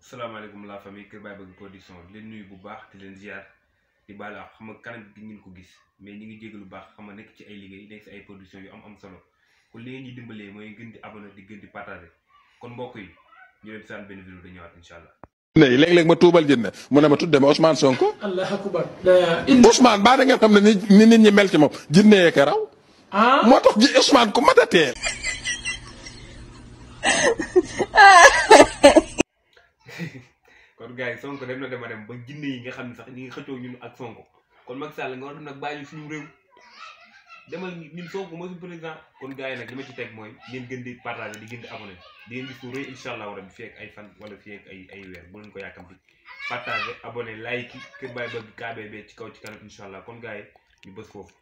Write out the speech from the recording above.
salaamaaleykum la famille Kër Baye Bëgg Production leen nuyu bu baax di leen ziar di baal ak xam nga kanam gi ngeen ko gis mais ñi ngi jégg lu baax xam nga nekk ci ay liggéey nekk si ay production yu am solo kon li ngeen ñuy dimbalee mooy gën di abonné di gën di partager kon mbokk yi ñu leen saan benn vidéo da ñëwaat incha allah. léeg-léeg ma tuubal jënd mu ne ma tudde ma Ousmane Sonko. Allahu akbar. Ousmane baa da ngeen xam ne ni nit ñi mel ci moom jinne yee ka raw. moo tax ji Ousmane ku mat a teel. kon gars yi Sonko dem na dem ba jinne yi nga xam ne sax ñi ngi xëccoo ñun ak Sonko kon Macky Sall nga war dem nag bàyyi suñu réew demal ñun Sonko mooy suñu président kon gars yi nag li ma ci teg mooy ngeen gën di partager di gën di abonné di ngeen gis lu rëy incha allah rabbi fii ak ay fan wala fii ak ay weer bu leen ko yàkkamti partager abonné like Kër Baye Bëgg KBB ci kaw ci kanam incha allah kon gars yi ñu bës foofu.